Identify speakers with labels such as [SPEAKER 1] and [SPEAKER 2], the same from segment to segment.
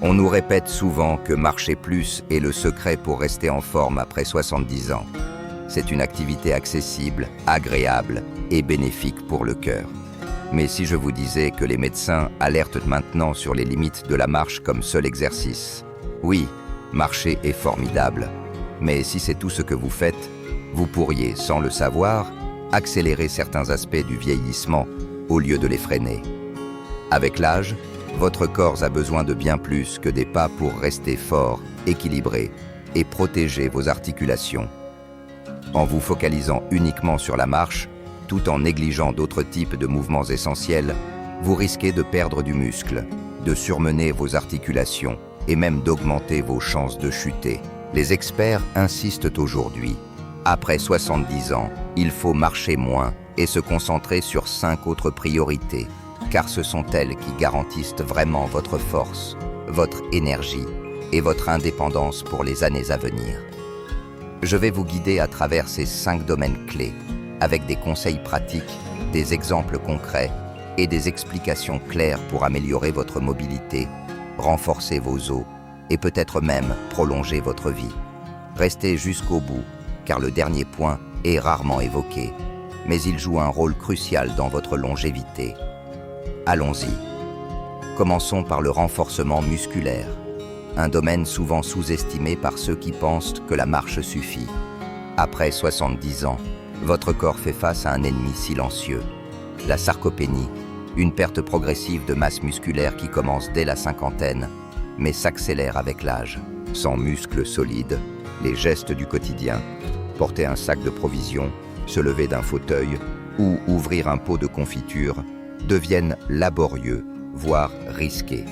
[SPEAKER 1] On nous répète souvent que marcher plus est le secret pour rester en forme après 70 ans. C'est une activité accessible, agréable et bénéfique pour le cœur. Mais si je vous disais que les médecins alertent maintenant sur les limites de la marche comme seul exercice? Oui, marcher est formidable. Mais si c'est tout ce que vous faites, vous pourriez, sans le savoir, accélérer certains aspects du vieillissement au lieu de les freiner. Avec l'âge, votre corps a besoin de bien plus que des pas pour rester fort, équilibré et protéger vos articulations. En vous focalisant uniquement sur la marche, tout en négligeant d'autres types de mouvements essentiels, vous risquez de perdre du muscle, de surmener vos articulations et même d'augmenter vos chances de chuter. Les experts insistent aujourd'hui. Après 70 ans, il faut marcher moins et se concentrer sur 5 autres priorités, car ce sont elles qui garantissent vraiment votre force, votre énergie et votre indépendance pour les années à venir. Je vais vous guider à travers ces 5 domaines clés, avec des conseils pratiques, des exemples concrets et des explications claires pour améliorer votre mobilité, renforcer vos os et peut-être même prolonger votre vie. Restez jusqu'au bout, car le dernier point est rarement évoqué, mais il joue un rôle crucial dans votre longévité. Allons-y. Commençons par le renforcement musculaire, un domaine souvent sous-estimé par ceux qui pensent que la marche suffit. Après 70 ans, votre corps fait face à un ennemi silencieux, la sarcopénie, une perte progressive de masse musculaire qui commence dès la cinquantaine, mais s'accélère avec l'âge. Sans muscles solides, les gestes du quotidien, porter un sac de provisions, se lever d'un fauteuil ou ouvrir un pot de confiture, deviennent laborieux, voire risqués.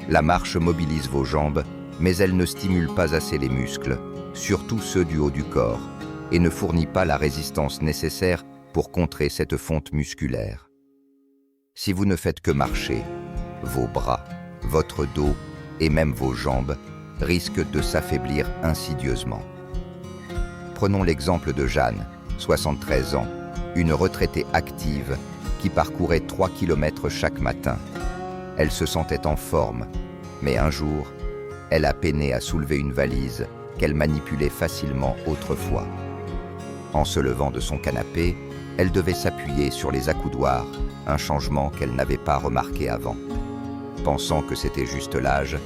[SPEAKER 1] La marche mobilise vos jambes, mais elle ne stimule pas assez les muscles, surtout ceux du haut du corps, et ne fournit pas la résistance nécessaire pour contrer cette fonte musculaire. Si vous ne faites que marcher, vos bras, votre dos et même vos jambes risquent de s'affaiblir insidieusement. Prenons l'exemple de Jeanne, 73 ans, une retraitée active qui parcourait 3 km chaque matin. Elle se sentait en forme, mais un jour, elle a peiné à soulever une valise qu'elle manipulait facilement autrefois. En se levant de son canapé, elle devait s'appuyer sur les accoudoirs, un changement qu'elle n'avait pas remarqué avant. Pensant que c'était juste l'âge,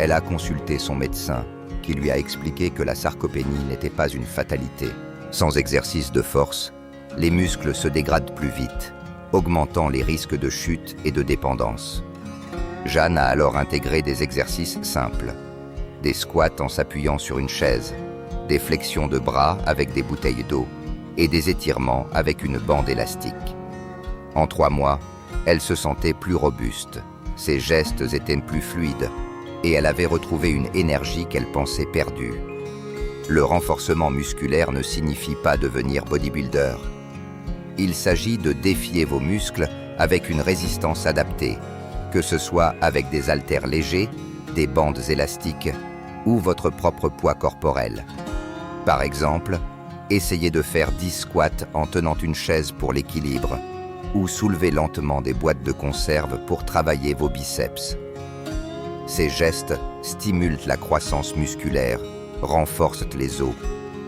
[SPEAKER 1] elle a consulté son médecin, qui lui a expliqué que la sarcopénie n'était pas une fatalité. Sans exercice de force, les muscles se dégradent plus vite, augmentant les risques de chute et de dépendance. Jeanne a alors intégré des exercices simples, des squats en s'appuyant sur une chaise, des flexions de bras avec des bouteilles d'eau et des étirements avec une bande élastique. En 3 mois, elle se sentait plus robuste, ses gestes étaient plus fluides et elle avait retrouvé une énergie qu'elle pensait perdue. Le renforcement musculaire ne signifie pas devenir bodybuilder. Il s'agit de défier vos muscles avec une résistance adaptée, que ce soit avec des haltères légers, des bandes élastiques ou votre propre poids corporel. Par exemple, essayez de faire 10 squats en tenant une chaise pour l'équilibre ou soulevez lentement des boîtes de conserve pour travailler vos biceps. Ces gestes stimulent la croissance musculaire, renforcent les os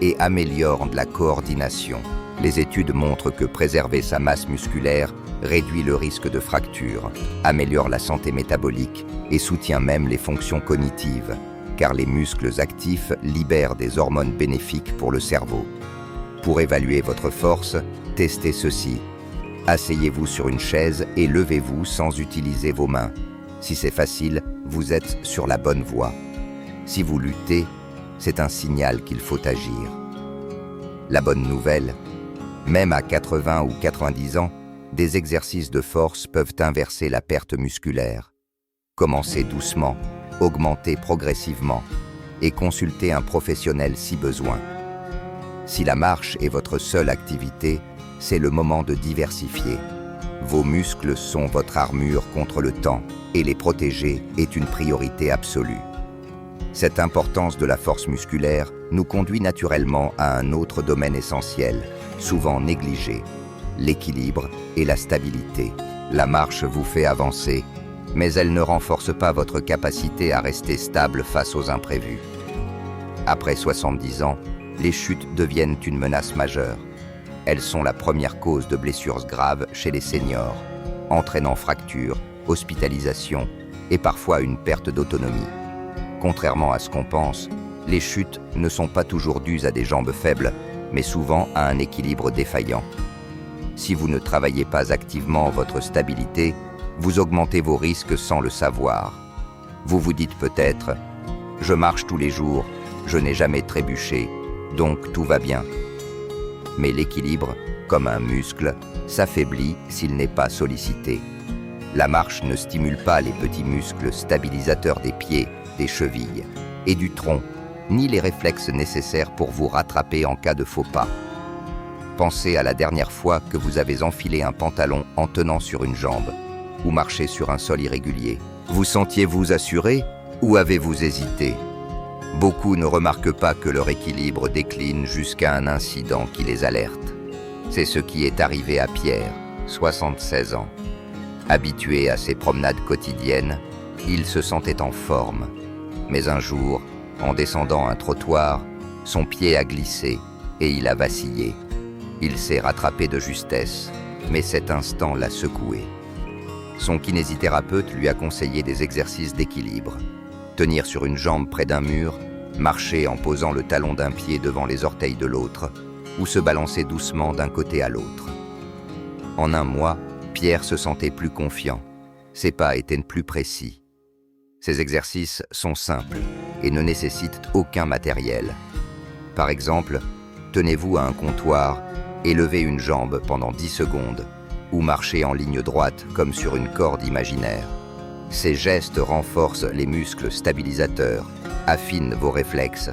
[SPEAKER 1] et améliorent la coordination. Les études montrent que préserver sa masse musculaire réduit le risque de fracture, améliore la santé métabolique et soutient même les fonctions cognitives, car les muscles actifs libèrent des hormones bénéfiques pour le cerveau. Pour évaluer votre force, testez ceci. Asseyez-vous sur une chaise et levez-vous sans utiliser vos mains. Si c'est facile, vous êtes sur la bonne voie. Si vous luttez, c'est un signal qu'il faut agir. La bonne nouvelle, même à 80 ou 90 ans, des exercices de force peuvent inverser la perte musculaire. Commencez doucement, augmentez progressivement et consultez un professionnel si besoin. Si la marche est votre seule activité, c'est le moment de diversifier. Vos muscles sont votre armure contre le temps et les protéger est une priorité absolue. Cette importance de la force musculaire nous conduit naturellement à un autre domaine essentiel, souvent négligé, l'équilibre et la stabilité. La marche vous fait avancer, mais elles ne renforcent pas votre capacité à rester stable face aux imprévus. Après 70 ans, les chutes deviennent une menace majeure. Elles sont la première cause de blessures graves chez les seniors, entraînant fractures, hospitalisation et parfois une perte d'autonomie. Contrairement à ce qu'on pense, les chutes ne sont pas toujours dues à des jambes faibles, mais souvent à un équilibre défaillant. Si vous ne travaillez pas activement votre stabilité, vous augmentez vos risques sans le savoir. Vous vous dites peut-être « Je marche tous les jours, je n'ai jamais trébuché, donc tout va bien ». Mais l'équilibre, comme un muscle, s'affaiblit s'il n'est pas sollicité. La marche ne stimule pas les petits muscles stabilisateurs des pieds, des chevilles et du tronc, ni les réflexes nécessaires pour vous rattraper en cas de faux pas. Pensez à la dernière fois que vous avez enfilé un pantalon en tenant sur une jambe ou marché sur un sol irrégulier. Vous sentiez-vous assuré ou avez-vous hésité? Beaucoup ne remarquent pas que leur équilibre décline jusqu'à un incident qui les alerte. C'est ce qui est arrivé à Pierre, 76 ans. Habitué à ses promenades quotidiennes, il se sentait en forme. Mais un jour, en descendant un trottoir, son pied a glissé et il a vacillé. Il s'est rattrapé de justesse, mais cet instant l'a secoué. Son kinésithérapeute lui a conseillé des exercices d'équilibre. Tenir sur une jambe près d'un mur, marcher en posant le talon d'un pied devant les orteils de l'autre, ou se balancer doucement d'un côté à l'autre. En un mois, Pierre se sentait plus confiant. Ses pas étaient plus précis. Ces exercices sont simples et ne nécessitent aucun matériel. Par exemple, tenez-vous à un comptoir et levez une jambe pendant 10 secondes ou marchez en ligne droite comme sur une corde imaginaire. Ces gestes renforcent les muscles stabilisateurs, affinent vos réflexes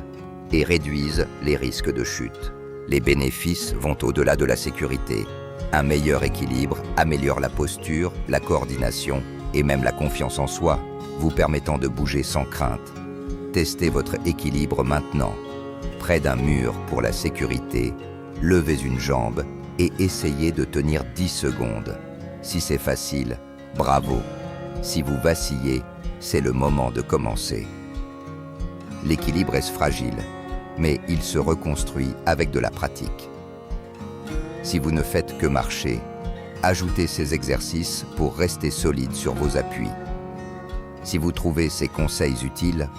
[SPEAKER 1] et réduisent les risques de chute. Les bénéfices vont au-delà de la sécurité. Un meilleur équilibre améliore la posture, la coordination et même la confiance en soi, vous permettant de bouger sans crainte. Testez votre équilibre maintenant. Près d'un mur pour la sécurité, levez une jambe et essayez de tenir 10 secondes. Si c'est facile, bravo. Si vous vacillez, c'est le moment de commencer. L'équilibre est fragile, mais il se reconstruit avec de la pratique. Si vous ne faites que marcher, ajoutez ces exercices pour rester solide sur vos appuis. Si vous trouvez ces conseils utiles,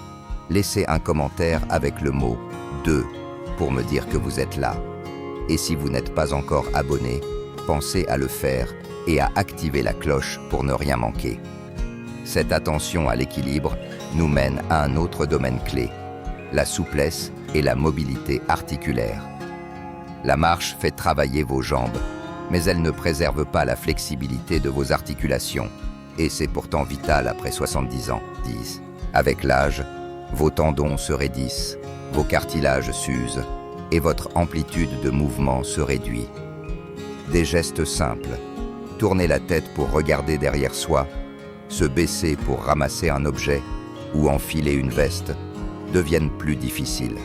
[SPEAKER 1] laissez un commentaire avec le mot « 2 » pour me dire que vous êtes là. Et si vous n'êtes pas encore abonné, pensez à le faire et à activer la cloche pour ne rien manquer. Cette attention à l'équilibre nous mène à un autre domaine clé, la souplesse et la mobilité articulaire. La marche fait travailler vos jambes, mais elle ne préserve pas la flexibilité de vos articulations, et c'est pourtant vital après 70 ans, disent. Avec l'âge, vos tendons se raidissent, vos cartilages s'usent, et votre amplitude de mouvement se réduit. Des gestes simples, tourner la tête pour regarder derrière soi, se baisser pour ramasser un objet ou enfiler une veste, deviennent plus difficiles.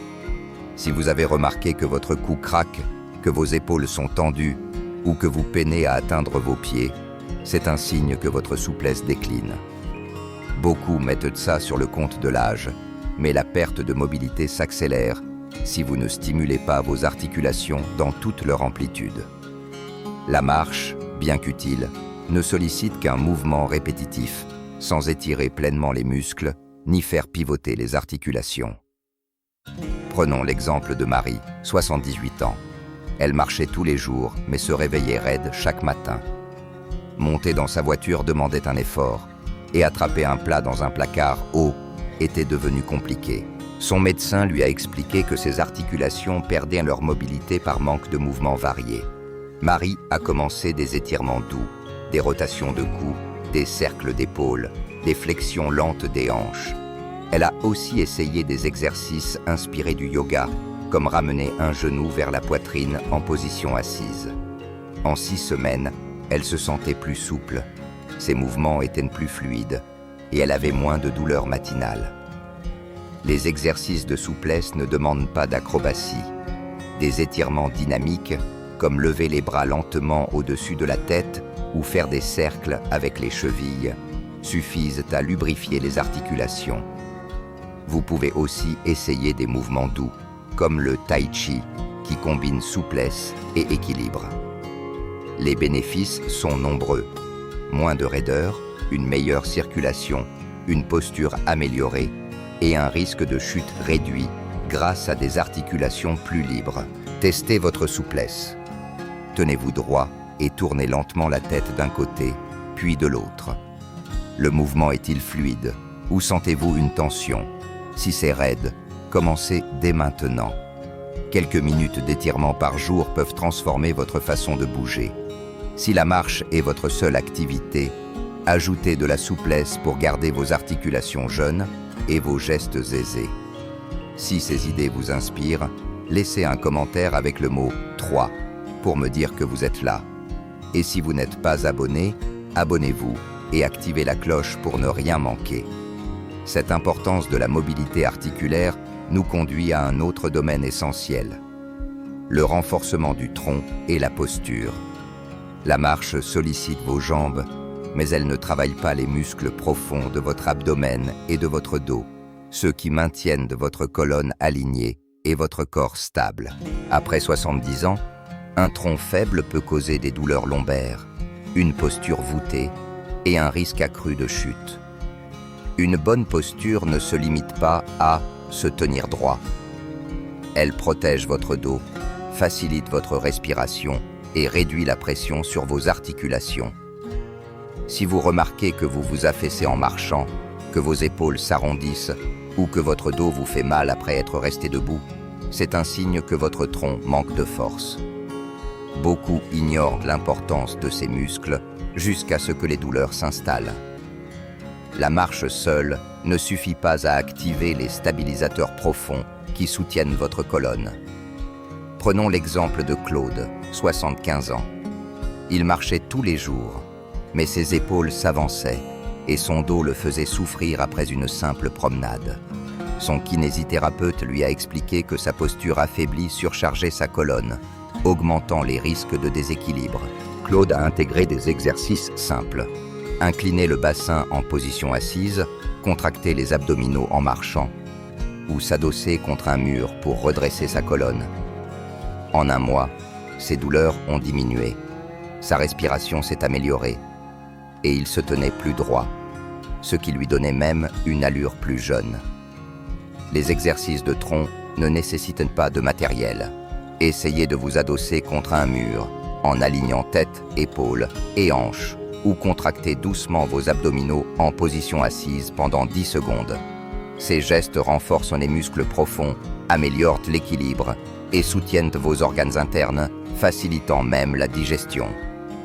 [SPEAKER 1] Si vous avez remarqué que votre cou craque, que vos épaules sont tendues ou que vous peinez à atteindre vos pieds, c'est un signe que votre souplesse décline. Beaucoup mettent ça sur le compte de l'âge, mais la perte de mobilité s'accélère si vous ne stimulez pas vos articulations dans toute leur amplitude. La marche, bien qu'utile, ne sollicite qu'un mouvement répétitif, sans étirer pleinement les muscles, ni faire pivoter les articulations. Prenons l'exemple de Marie, 78 ans. Elle marchait tous les jours, mais se réveillait raide chaque matin. Monter dans sa voiture demandait un effort, et attraper un plat dans un placard haut était devenu compliqué. Son médecin lui a expliqué que ses articulations perdaient leur mobilité par manque de mouvements variés. Marie a commencé des étirements doux, des rotations de cou, des cercles d'épaules, des flexions lentes des hanches. Elle a aussi essayé des exercices inspirés du yoga, comme ramener un genou vers la poitrine en position assise. En 6 semaines, elle se sentait plus souple, ses mouvements étaient plus fluides et elle avait moins de douleurs matinales. Les exercices de souplesse ne demandent pas d'acrobatie. Des étirements dynamiques, comme lever les bras lentement au-dessus de la tête ou faire des cercles avec les chevilles, suffisent à lubrifier les articulations. Vous pouvez aussi essayer des mouvements doux, comme le tai chi, qui combine souplesse et équilibre. Les bénéfices sont nombreux. Moins de raideur, une meilleure circulation, une posture améliorée et un risque de chute réduit grâce à des articulations plus libres. Testez votre souplesse. Tenez-vous droit et tournez lentement la tête d'un côté, puis de l'autre. Le mouvement est-il fluide ou sentez-vous une tension? Si c'est raide, commencez dès maintenant. Quelques minutes d'étirement par jour peuvent transformer votre façon de bouger. Si la marche est votre seule activité, ajoutez de la souplesse pour garder vos articulations jeunes et vos gestes aisés. Si ces idées vous inspirent, laissez un commentaire avec le mot « 3 » pour me dire que vous êtes là. Et si vous n'êtes pas abonné, abonnez-vous et activez la cloche pour ne rien manquer. Cette importance de la mobilité articulaire nous conduit à un autre domaine essentiel, le renforcement du tronc et la posture. La marche sollicite vos jambes, mais elle ne travaille pas les muscles profonds de votre abdomen et de votre dos, ceux qui maintiennent votre colonne alignée et votre corps stable. Après 70 ans, un tronc faible peut causer des douleurs lombaires, une posture voûtée et un risque accru de chute. Une bonne posture ne se limite pas à se tenir droit. Elle protège votre dos, facilite votre respiration et réduit la pression sur vos articulations. Si vous remarquez que vous vous affaissez en marchant, que vos épaules s'arrondissent ou que votre dos vous fait mal après être resté debout, c'est un signe que votre tronc manque de force. Beaucoup ignorent l'importance de ces muscles jusqu'à ce que les douleurs s'installent. La marche seule ne suffit pas à activer les stabilisateurs profonds qui soutiennent votre colonne. Prenons l'exemple de Claude, 75 ans. Il marchait tous les jours, mais ses épaules s'avançaient et son dos le faisait souffrir après une simple promenade. Son kinésithérapeute lui a expliqué que sa posture affaiblie surchargeait sa colonne, augmentant les risques de déséquilibre. Claude a intégré des exercices simples. Incliner le bassin en position assise, contracter les abdominaux en marchant, ou s'adosser contre un mur pour redresser sa colonne. En un mois, ses douleurs ont diminué, sa respiration s'est améliorée, et il se tenait plus droit, ce qui lui donnait même une allure plus jeune. Les exercices de tronc ne nécessitent pas de matériel. Essayez de vous adosser contre un mur, en alignant tête, épaules et hanches, ou contractez doucement vos abdominaux en position assise pendant 10 secondes. Ces gestes renforcent les muscles profonds, améliorent l'équilibre et soutiennent vos organes internes, facilitant même la digestion.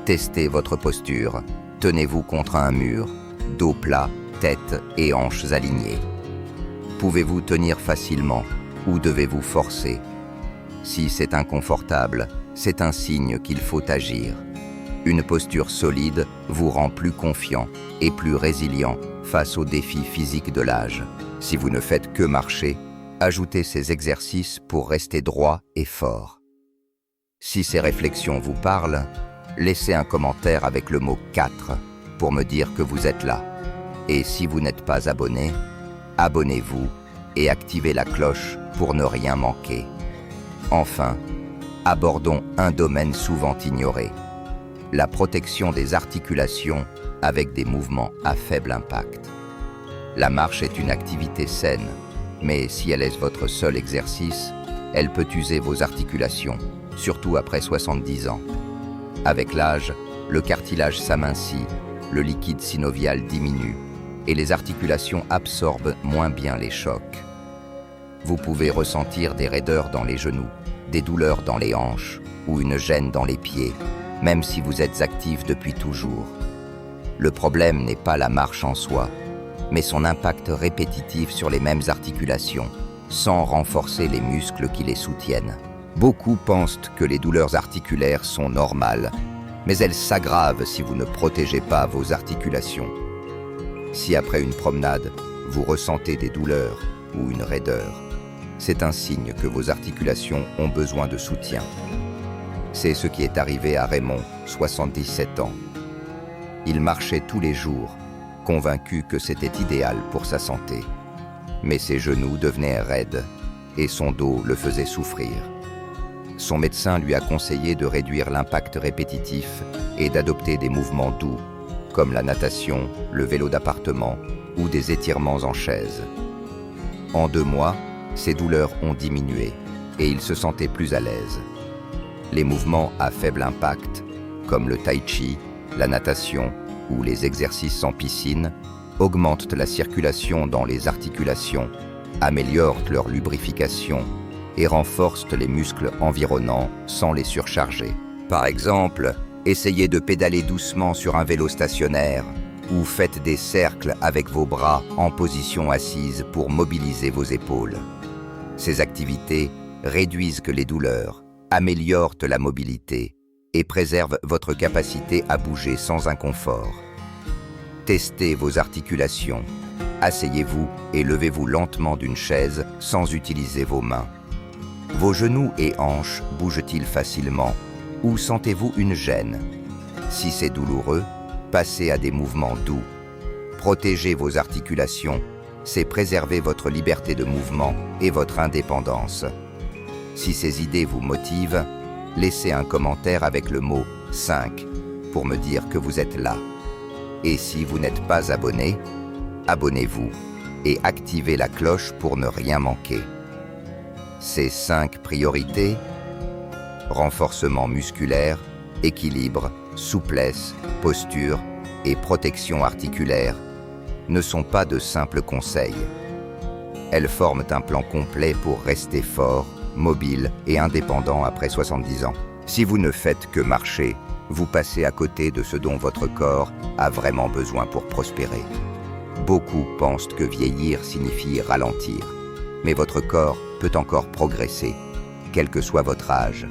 [SPEAKER 1] Testez votre posture. Tenez-vous contre un mur, dos plat, tête et hanches alignées. Pouvez-vous tenir facilement ou devez-vous forcer? Si c'est inconfortable, c'est un signe qu'il faut agir. Une posture solide vous rend plus confiant et plus résilient face aux défis physiques de l'âge. Si vous ne faites que marcher, ajoutez ces exercices pour rester droit et fort. Si ces réflexions vous parlent, laissez un commentaire avec le mot 4 pour me dire que vous êtes là. Et si vous n'êtes pas abonné, abonnez-vous et activez la cloche pour ne rien manquer. Enfin, abordons un domaine souvent ignoré, la protection des articulations avec des mouvements à faible impact. La marche est une activité saine, mais si elle est votre seul exercice, elle peut user vos articulations, surtout après 70 ans. Avec l'âge, le cartilage s'amincit, le liquide synovial diminue et les articulations absorbent moins bien les chocs. Vous pouvez ressentir des raideurs dans les genoux, des douleurs dans les hanches ou une gêne dans les pieds, même si vous êtes actif depuis toujours. Le problème n'est pas la marche en soi, mais son impact répétitif sur les mêmes articulations, sans renforcer les muscles qui les soutiennent. Beaucoup pensent que les douleurs articulaires sont normales, mais elles s'aggravent si vous ne protégez pas vos articulations. Si après une promenade, vous ressentez des douleurs ou une raideur, c'est un signe que vos articulations ont besoin de soutien. C'est ce qui est arrivé à Raymond, 77 ans. Il marchait tous les jours, convaincu que c'était idéal pour sa santé. Mais ses genoux devenaient raides et son dos le faisait souffrir. Son médecin lui a conseillé de réduire l'impact répétitif et d'adopter des mouvements doux, comme la natation, le vélo d'appartement ou des étirements en chaise. En 2 mois, ses douleurs ont diminué et il se sentait plus à l'aise. Les mouvements à faible impact, comme le tai chi, la natation ou les exercices en piscine, augmentent la circulation dans les articulations, améliorent leur lubrification et renforcent les muscles environnants sans les surcharger. Par exemple, essayez de pédaler doucement sur un vélo stationnaire ou faites des cercles avec vos bras en position assise pour mobiliser vos épaules. Ces activités réduisent les douleurs, améliorent la mobilité et préservent votre capacité à bouger sans inconfort. Testez vos articulations. Asseyez-vous et levez-vous lentement d'une chaise sans utiliser vos mains. Vos genoux et hanches bougent-ils facilement ou sentez-vous une gêne? Si c'est douloureux, passez à des mouvements doux. Protéger vos articulations, c'est préserver votre liberté de mouvement et votre indépendance. Si ces idées vous motivent, laissez un commentaire avec le mot 5 pour me dire que vous êtes là. Et si vous n'êtes pas abonné, abonnez-vous et activez la cloche pour ne rien manquer. Ces 5 priorités, renforcement musculaire, équilibre, souplesse, posture et protection articulaire, ne sont pas de simples conseils. Elles forment un plan complet pour rester fort, mobile et indépendant après 70 ans. Si vous ne faites que marcher, vous passez à côté de ce dont votre corps a vraiment besoin pour prospérer. Beaucoup pensent que vieillir signifie ralentir, mais votre corps peut encore progresser, quel que soit votre âge.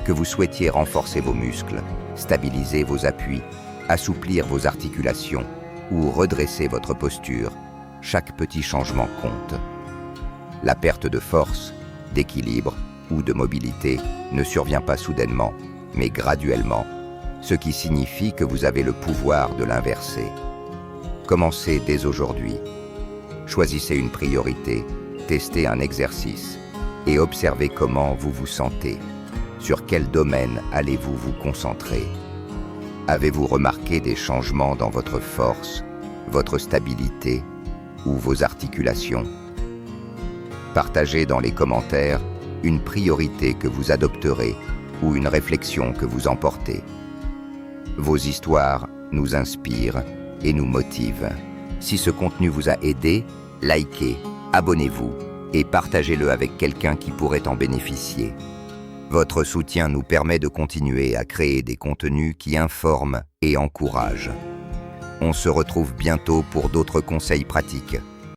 [SPEAKER 1] Que vous souhaitiez renforcer vos muscles, stabiliser vos appuis, assouplir vos articulations ou redresser votre posture, chaque petit changement compte. La perte de force, d'équilibre ou de mobilité ne survient pas soudainement, mais graduellement, ce qui signifie que vous avez le pouvoir de l'inverser. Commencez dès aujourd'hui. Choisissez une priorité, testez un exercice et observez comment vous vous sentez. Sur quel domaine allez-vous vous concentrer? Avez-vous remarqué des changements dans votre force, votre stabilité ou vos articulations? Partagez dans les commentaires une priorité que vous adopterez ou une réflexion que vous emportez. Vos histoires nous inspirent et nous motivent. Si ce contenu vous a aidé, likez, abonnez-vous et partagez-le avec quelqu'un qui pourrait en bénéficier. Votre soutien nous permet de continuer à créer des contenus qui informent et encouragent. On se retrouve bientôt pour d'autres conseils pratiques.